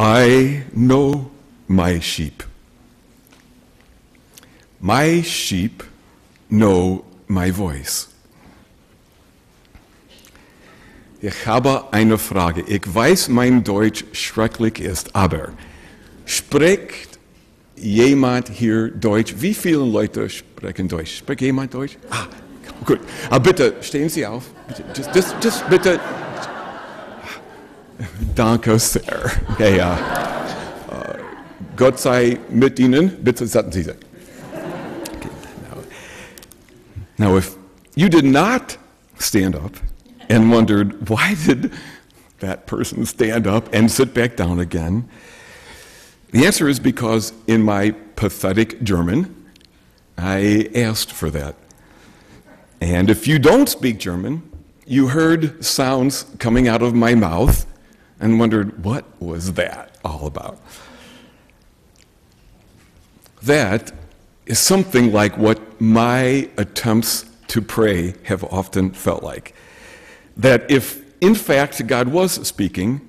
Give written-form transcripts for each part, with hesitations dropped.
I know my sheep. My sheep know my voice. Ich habe eine Frage. Ich weiß, mein Deutsch schrecklich ist, aber spricht jemand hier Deutsch? Wie viele Leute sprechen Deutsch? Spricht jemand Deutsch? Ah, gut. Aber bitte, stehen Sie auf. Bitte, just bitte. Danke sehr. Okay, Gott sei mit Ihnen. Bitte setzen Sie sich. Okay, now, if you did not stand up and wondered, why did that person stand up and sit back down again? The answer is because in my pathetic German, I asked for that. And if you don't speak German, you heard sounds coming out of my mouth and wondered, what was that all about? That is something like what my attempts to pray have often felt like. That if, in fact, God was speaking,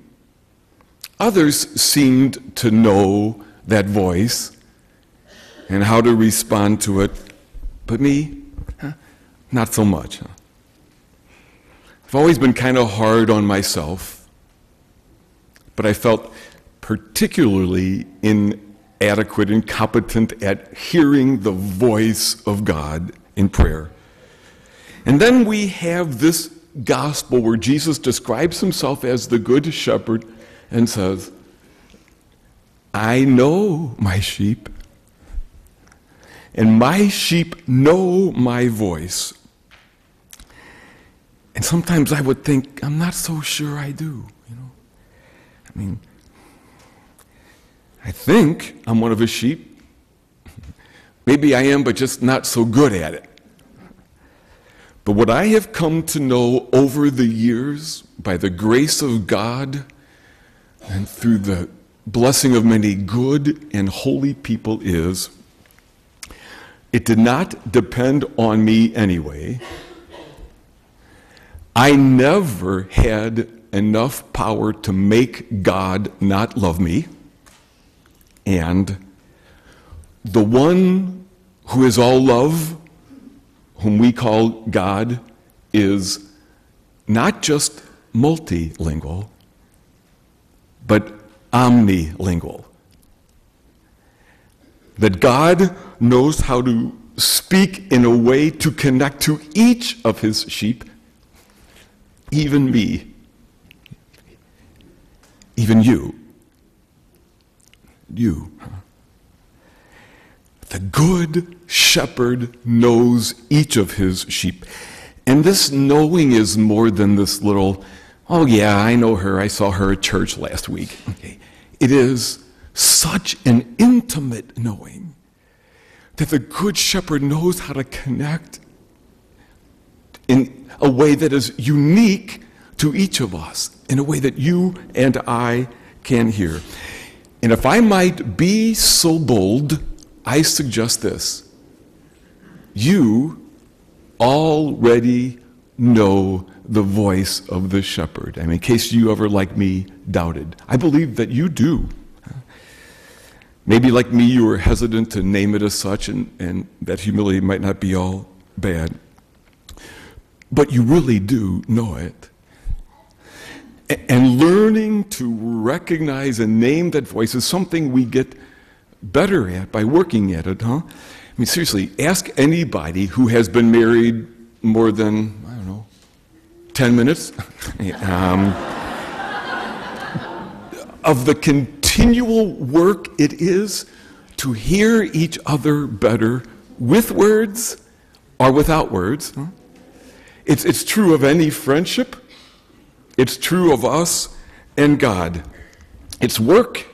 others seemed to know that voice and how to respond to it, but me, not so much. I've always been kind of hard on myself, but I felt particularly inadequate, incompetent at hearing the voice of God in prayer. And then we have this gospel where Jesus describes himself as the good shepherd and says, I know my sheep, and my sheep know my voice. And sometimes I would think, I'm not so sure I do, I mean, I think I'm one of his sheep. Maybe I am, but just not so good at it. But what I have come to know over the years, by the grace of God and through the blessing of many good and holy people, is it did not depend on me anyway. I never had enough power to make God not love me. And the one who is all love, whom we call God, is not just multilingual, but omnilingual. That God knows how to speak in a way to connect to each of his sheep, even me, even you. You. The good shepherd knows each of his sheep. And this knowing is more than this little, oh yeah, I know her, I saw her at church last week. Okay. It is such an intimate knowing that the good shepherd knows how to connect in a way that is unique to each of us, in a way that you and I can hear. And if I might be so bold, I suggest this. You already know the voice of the shepherd. I mean, in case you ever, like me, doubted. I believe that you do. Maybe like me, you were hesitant to name it as such, and that humility might not be all bad. But you really do know it. And learning to recognize and name that voice is something we get better at by working at it, huh? I mean, seriously, ask anybody who has been married more than, 10 minutes, of the continual work it is to hear each other better with words or without words. Huh? It's true of any friendship. It's true of us and God. It's work,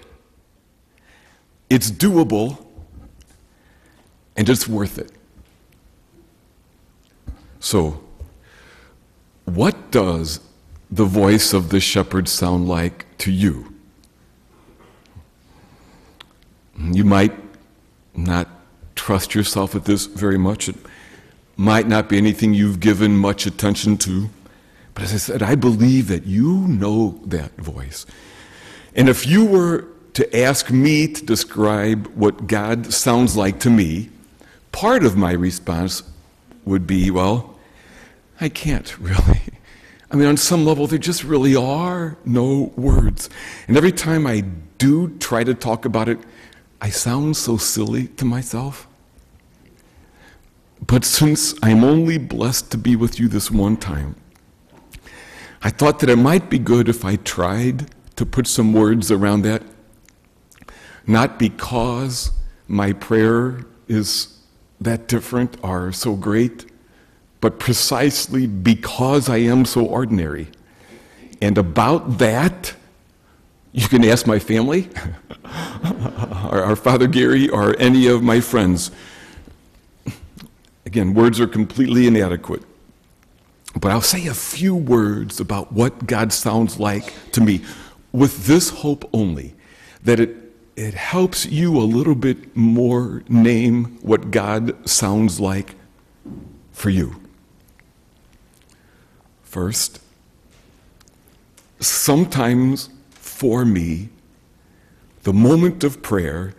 it's doable, and it's worth it. So, what does the voice of the shepherd sound like to you? You might not trust yourself at this very much. It might not be anything you've given much attention to. But as I said, I believe that you know that voice. And if you were to ask me to describe what God sounds like to me, part of my response would be, well, I can't really. I mean, on some level, there just really are no words. And every time I do try to talk about it, I sound so silly to myself. But since I'm only blessed to be with you this one time, I thought that it might be good if I tried to put some words around that, not because my prayer is that different or so great, but precisely because I am so ordinary. And about that, you can ask my family, or Father Gary, or any of my friends. Again, words are completely inadequate. But I'll say a few words about what God sounds like to me, with this hope only, that it helps you a little bit more name what God sounds like for you. First, sometimes for me, the moment of prayer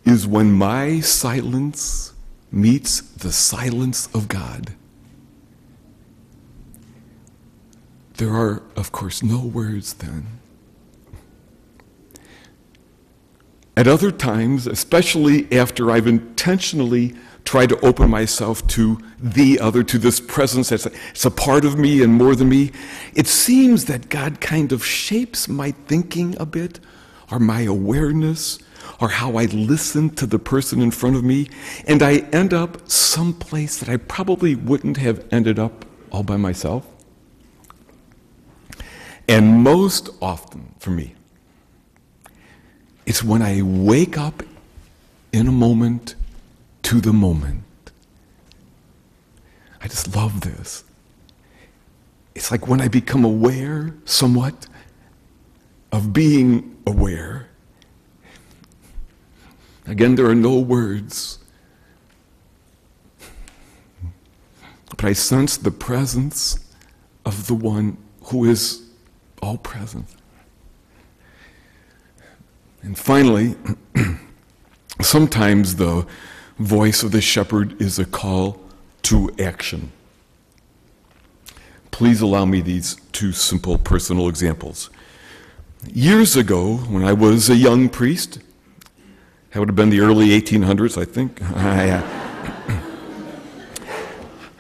is when my silence meets the silence of God. There are, of course, no words then. At other times, especially after I've intentionally tried to open myself to the other, to this presence it's a part of me and more than me, it seems that God kind of shapes my thinking a bit, or my awareness, or how I listen to the person in front of me, and I end up someplace that I probably wouldn't have ended up all by myself. And most often, for me, it's when I wake up in a moment to the moment. I just love this. It's like when I become aware somewhat of being aware. Again, there are no words, but I sense the presence of the one who is all present. And finally, sometimes the voice of the shepherd is a call to action. Please allow me these two simple personal examples. Years ago, when I was a young priest, that would have been the early 1800s, I think,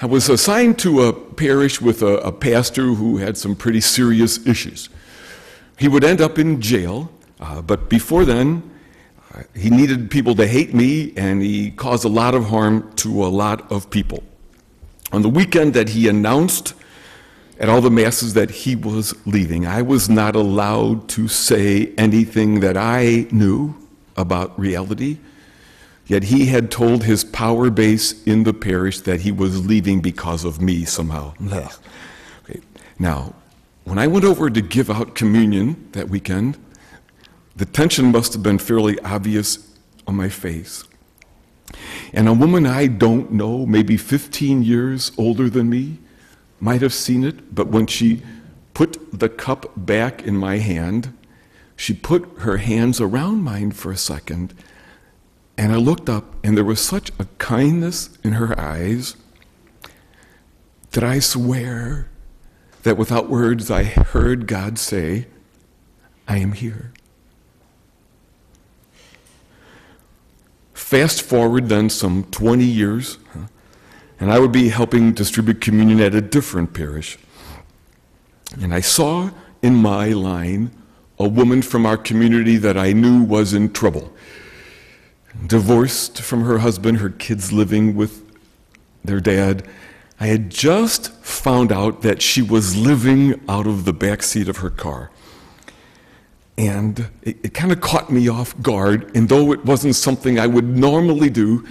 I was assigned to a parish with a pastor who had some pretty serious issues. He would end up in jail, but before then, he needed people to hate me, and he caused a lot of harm to a lot of people. On the weekend that he announced at all the masses that he was leaving, I was not allowed to say anything that I knew about reality, yet he had told his power base in the parish that he was leaving because of me somehow. Okay. Now, when I went over to give out communion that weekend, the tension must have been fairly obvious on my face. And a woman I don't know, maybe 15 years older than me, might have seen it, but when she put the cup back in my hand, she put her hands around mine for a second, and I looked up, and there was such a kindness in her eyes that I swear that without words I heard God say, "I am here." Fast forward then some 20 years, and I would be helping distribute communion at a different parish. And I saw in my line a woman from our community that I knew was in trouble. Divorced from her husband, her kids living with their dad. I had just found out that she was living out of the back seat of her car. And it kind of caught me off guard, and though it wasn't something I would normally do,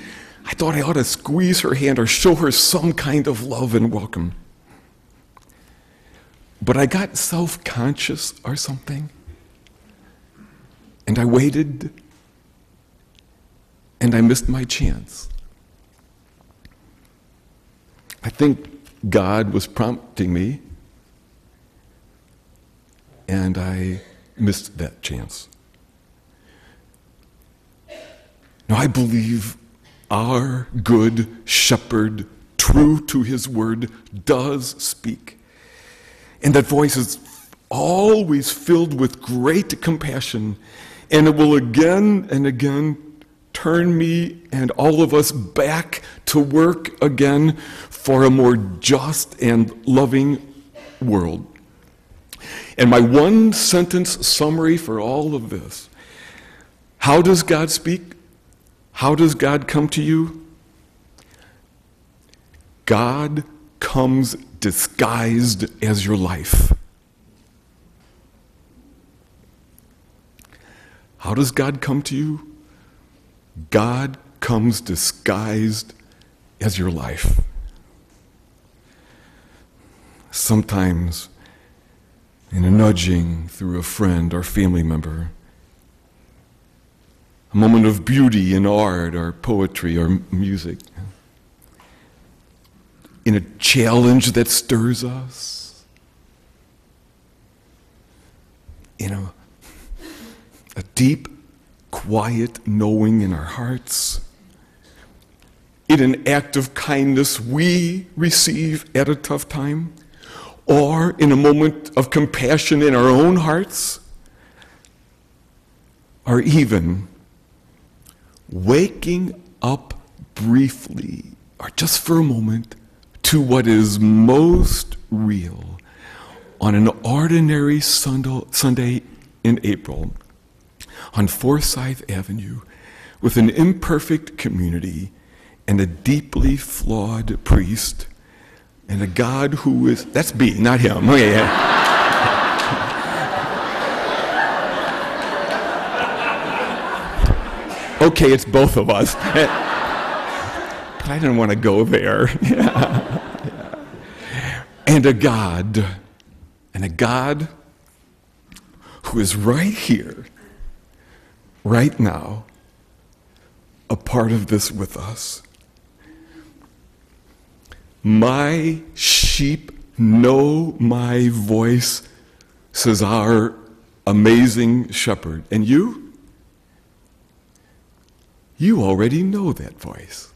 I thought I ought to squeeze her hand or show her some kind of love and welcome. But I got self-conscious or something, and I waited, and I missed my chance. I think God was prompting me, and I missed that chance. Now, I believe our good shepherd, true to his word, does speak. And that voice is always filled with great compassion, and it will again and again turn me and all of us back to work again for a more just and loving world. And my one sentence summary for all of this: how does God speak? How does God come to you? God comes disguised as your life. How does God come to you? God comes disguised as your life. Sometimes in a nudging through a friend or family member, a moment of beauty in art or poetry or music, in a challenge that stirs us, in a deep, quiet knowing in our hearts, in an act of kindness we receive at a tough time, or in a moment of compassion in our own hearts, or even waking up briefly, or just for a moment, to what is most real on an ordinary Sunday in April on Forsyth Avenue with an imperfect community and a deeply flawed priest and a God who is, that's B, not him. Oh, yeah. Okay, it's both of us. But I didn't want to go there. Yeah. And a God who is right here, right now, a part of this with us. My sheep know my voice, says our amazing shepherd. And you already know that voice.